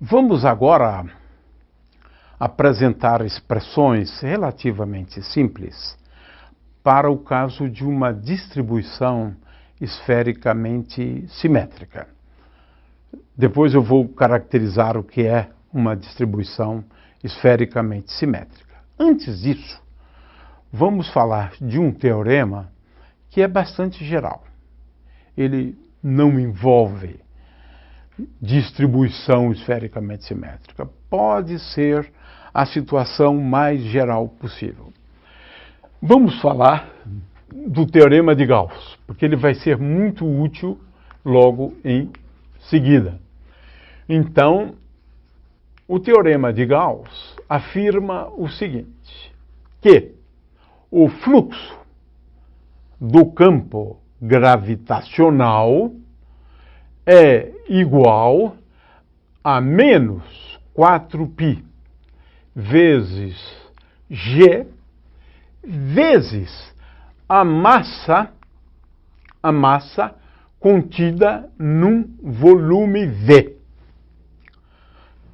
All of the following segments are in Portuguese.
Vamos agora apresentar expressões relativamente simples para o caso de uma distribuição esfericamente simétrica. Depois eu vou caracterizar o que é uma distribuição esfericamente simétrica. Antes disso, vamos falar de um teorema que é bastante geral. Ele não envolve distribuição esfericamente simétrica. Pode ser a situação mais geral possível. Vamos falar do teorema de Gauss, porque ele vai ser muito útil logo em seguida. Então, o teorema de Gauss afirma o seguinte, que o fluxo do campo gravitacional é igual a menos 4π vezes g vezes a massa contida num volume V.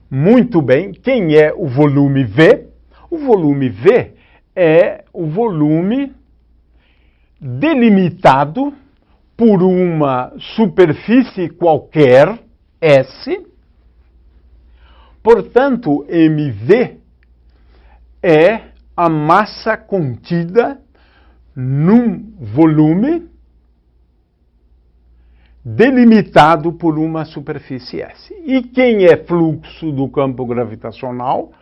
Muito bem, quem é o volume V? O volume V é o volume delimitado por uma superfície qualquer, S. Portanto, mV é a massa contida num volume delimitado por uma superfície S. E quem é fluxo do campo gravitacional?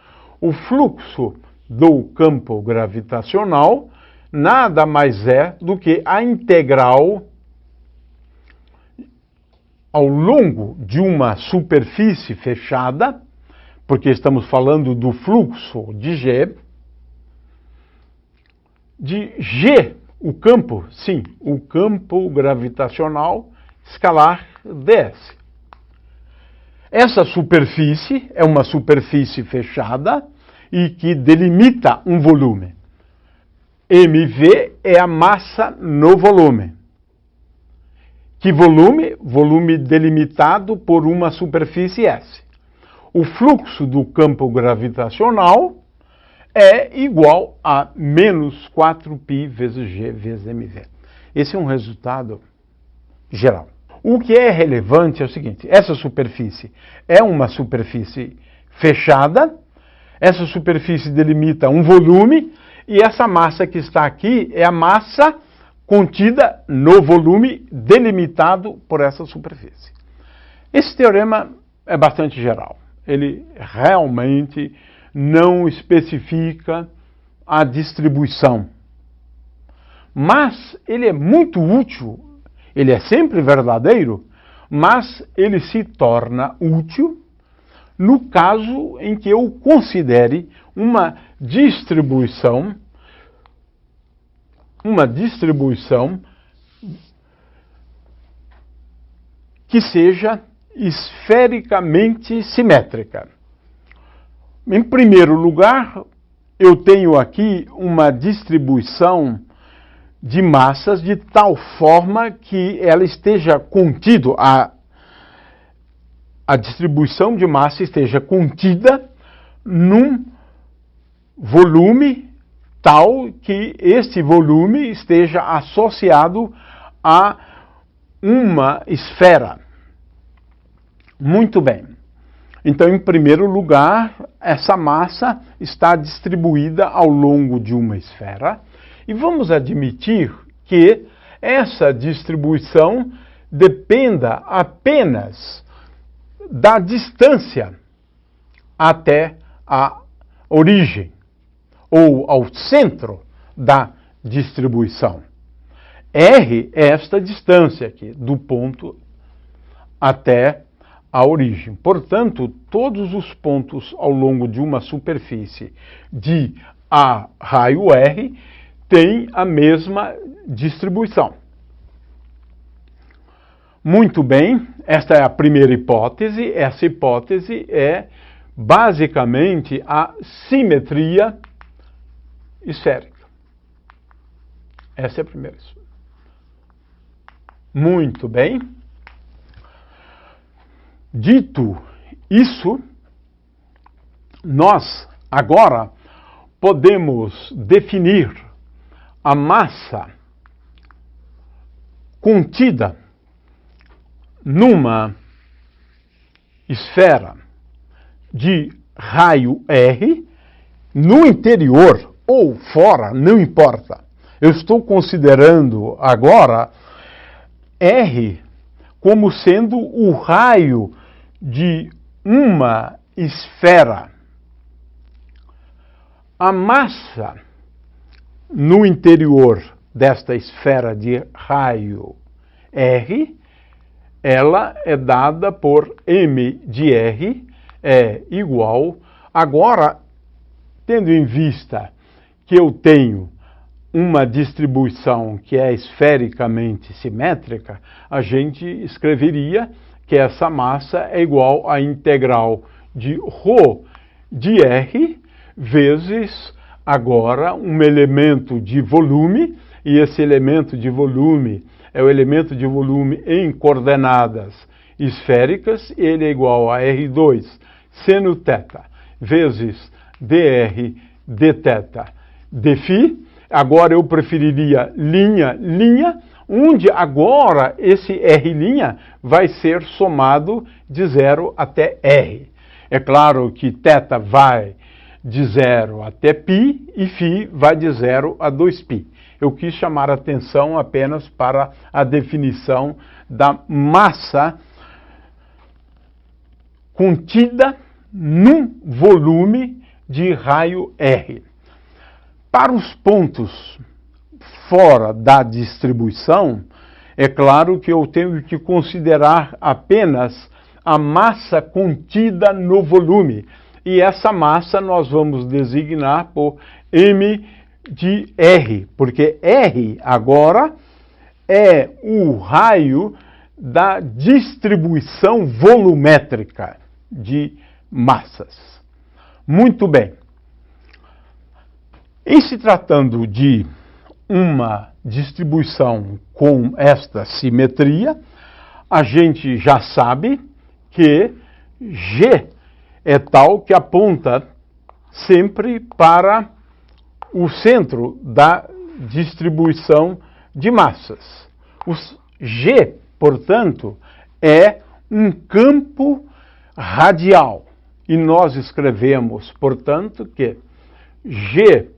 O fluxo do campo gravitacional nada mais é do que a integral ao longo de uma superfície fechada, porque estamos falando do fluxo de G, o campo, sim, o campo gravitacional escalar ds. Essa superfície é uma superfície fechada e que delimita um volume. mV é a massa no volume. Que volume? Volume delimitado por uma superfície S. O fluxo do campo gravitacional é igual a menos 4π vezes G vezes mV. Esse é um resultado geral. O que é relevante é o seguinte, essa superfície é uma superfície fechada, essa superfície delimita um volume, e essa massa que está aqui é a massa contida no volume delimitado por essa superfície. Esse teorema é bastante geral. Ele realmente não especifica a distribuição. Mas ele é muito útil, ele é sempre verdadeiro, mas ele se torna útil no caso em que eu considere uma distribuição que seja esfericamente simétrica. Em primeiro lugar, eu tenho aqui uma distribuição de massas de tal forma que ela esteja contido, a distribuição de massa esteja contida num volume tal que esse volume esteja associado a uma esfera. Muito bem. Então, em primeiro lugar, essa massa está distribuída ao longo de uma esfera e vamos admitir que essa distribuição dependa apenas da distância até a origem ou ao centro da distribuição. R é esta distância aqui, do ponto até a origem. Portanto, todos os pontos ao longo de uma superfície de A raio R têm a mesma distribuição. Muito bem, esta é a primeira hipótese. Essa hipótese é basicamente a simetria esférica. Essa é a primeira. Muito bem. Dito isso, nós agora podemos definir a massa contida numa esfera de raio R no interior ou fora, não importa. Eu estou considerando agora R como sendo o raio de uma esfera. A massa no interior desta esfera de raio R, ela é dada por m de R, é igual. Agora, tendo em vista que eu tenho uma distribuição que é esfericamente simétrica, a gente escreveria que essa massa é igual à integral de ρ de R vezes, agora, um elemento de volume, e esse elemento de volume é o elemento de volume em coordenadas esféricas, ele é igual a R2 seno θ vezes dr dθ dφ. Agora eu preferiria linha, onde agora esse R' vai ser somado de 0 até R. É claro que θ vai de 0 até π e φ vai de 0 a 2π. Eu quis chamar a atenção apenas para a definição da massa contida num volume de raio R. Para os pontos fora da distribuição, é claro que eu tenho que considerar apenas a massa contida no volume. E essa massa nós vamos designar por m de R, porque R agora é o raio da distribuição volumétrica de massas. Muito bem. Em se tratando de uma distribuição com esta simetria, a gente já sabe que G é tal que aponta sempre para o centro da distribuição de massas. O G, portanto, é um campo radial. E nós escrevemos, portanto, que G,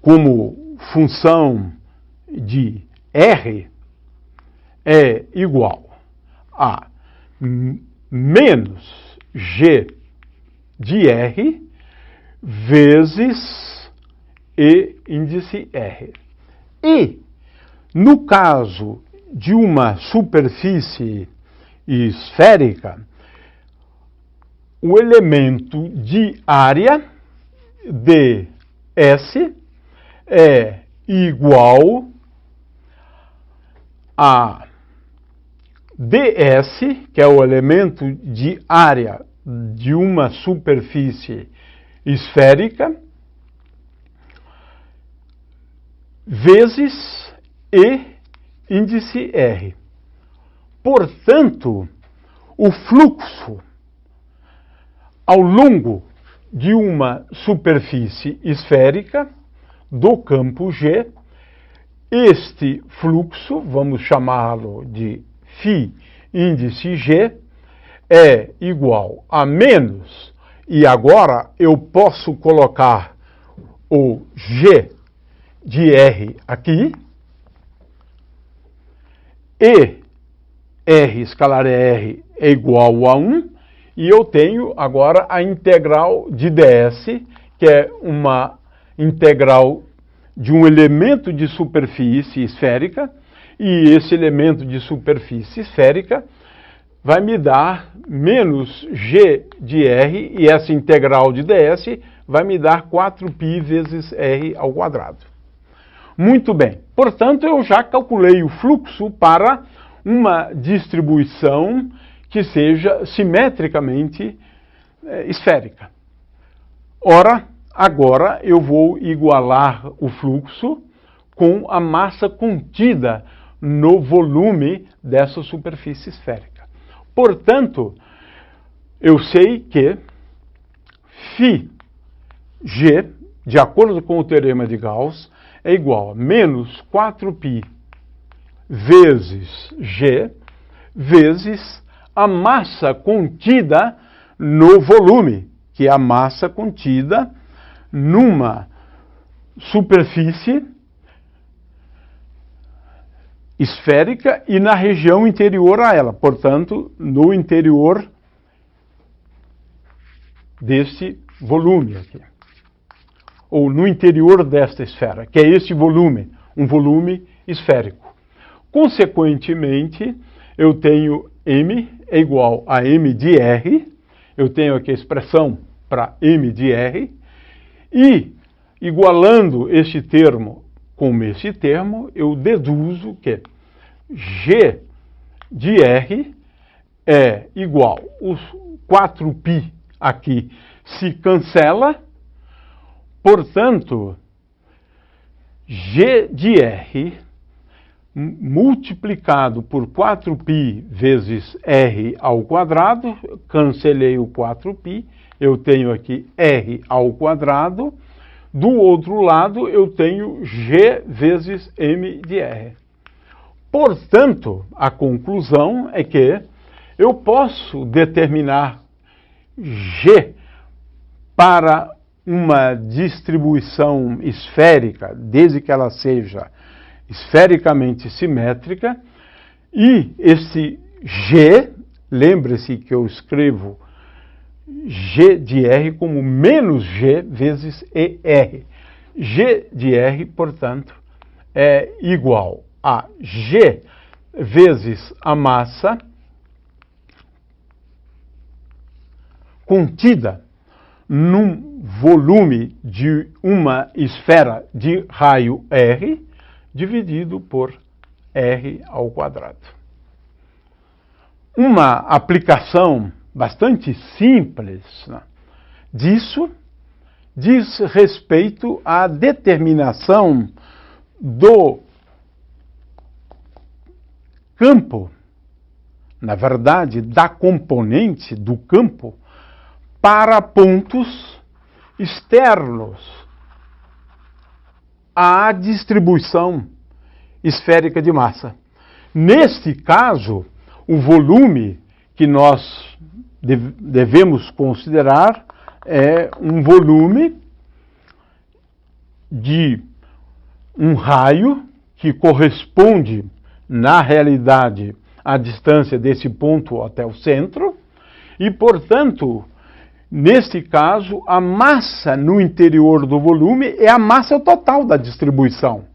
como função de R, é igual a menos G de R vezes E índice R. E, no caso de uma superfície esférica, o elemento de área, ds, é igual a ds, que é o elemento de área de uma superfície esférica, vezes E índice R. Portanto, o fluxo ao longo de uma superfície esférica do campo G, este fluxo, vamos chamá-lo de φ índice G, é igual a menos, e agora eu posso colocar o G de R aqui, e R, escalar R, é igual a 1, e eu tenho agora a integral de ds, que é uma integral de um elemento de superfície esférica, e esse elemento de superfície esférica vai me dar menos G de R, e essa integral de ds vai me dar 4π vezes R ao quadrado. Muito bem. Portanto, eu já calculei o fluxo para uma distribuição que seja simetricamente esférica. Ora, agora eu vou igualar o fluxo com a massa contida no volume dessa superfície esférica. Portanto, eu sei que φg, de acordo com o teorema de Gauss, é igual a menos 4π vezes g vezes a massa contida no volume, que é a massa contida numa superfície esférica e na região interior a ela, portanto, no interior deste volume aqui, ou no interior desta esfera, que é este volume, um volume esférico. Consequentemente, eu tenho m é igual a m de r, eu tenho aqui a expressão para m de r, e igualando este termo com esse termo, eu deduzo que g de r é igual, os 4π aqui se cancela, portanto, g de r multiplicado por 4π vezes r ao quadrado, cancelei o 4π, eu tenho aqui r ao quadrado, do outro lado eu tenho g vezes m de r. Portanto, a conclusão é que eu posso determinar g para uma distribuição esférica, desde que ela seja esfericamente simétrica, e esse g, lembre-se que eu escrevo g de r como menos g vezes ER. G de r, portanto, é igual a g vezes a massa contida num volume de uma esfera de raio r, dividido por r ao quadrado. Uma aplicação bastante simples, né, disso diz respeito à determinação do campo, na verdade, da componente do campo para pontos externos à distribuição esférica de massa. Neste caso, o volume que nós devemos considerar é um volume de um raio que corresponde, na realidade, à distância desse ponto até o centro, e, portanto, neste caso, a massa no interior do volume é a massa total da distribuição.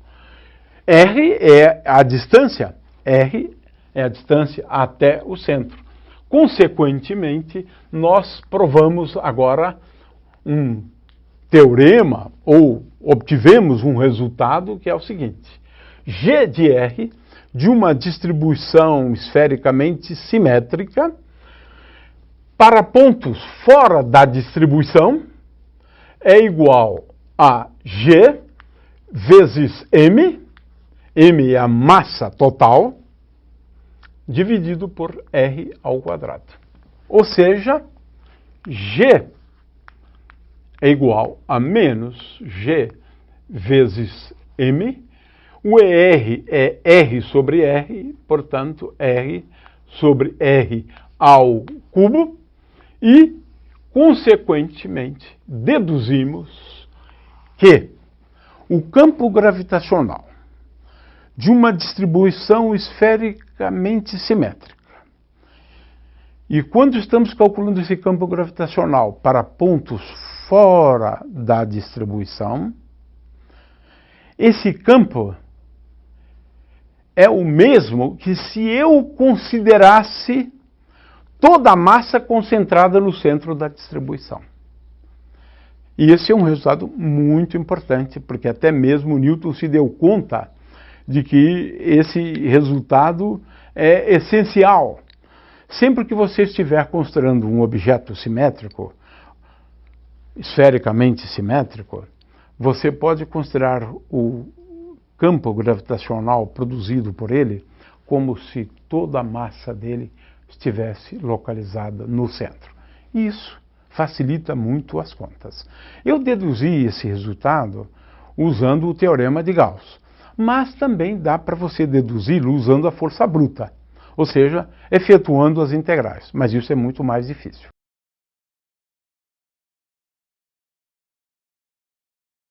R é a distância, R é a distância até o centro. Consequentemente, nós provamos agora um teorema, ou obtivemos um resultado que é o seguinte: G de R de uma distribuição esfericamente simétrica para pontos fora da distribuição é igual a G vezes M, M é a massa total, dividido por R ao quadrado. Ou seja, G é igual a menos G vezes M, o ER é R sobre R, portanto, R sobre R ao cubo, e, consequentemente, deduzimos que o campo gravitacional de uma distribuição esfericamente simétrica, e quando estamos calculando esse campo gravitacional para pontos fora da distribuição, esse campo é o mesmo que se eu considerasse toda a massa concentrada no centro da distribuição. E esse é um resultado muito importante, porque até mesmo Newton se deu conta de que esse resultado é essencial. Sempre que você estiver considerando um objeto simétrico, esfericamente simétrico, você pode considerar o campo gravitacional produzido por ele como se toda a massa dele estivesse localizada no centro. Isso facilita muito as contas. Eu deduzi esse resultado usando o teorema de Gauss, mas também dá para você deduzi-lo usando a força bruta, ou seja, efetuando as integrais, mas isso é muito mais difícil.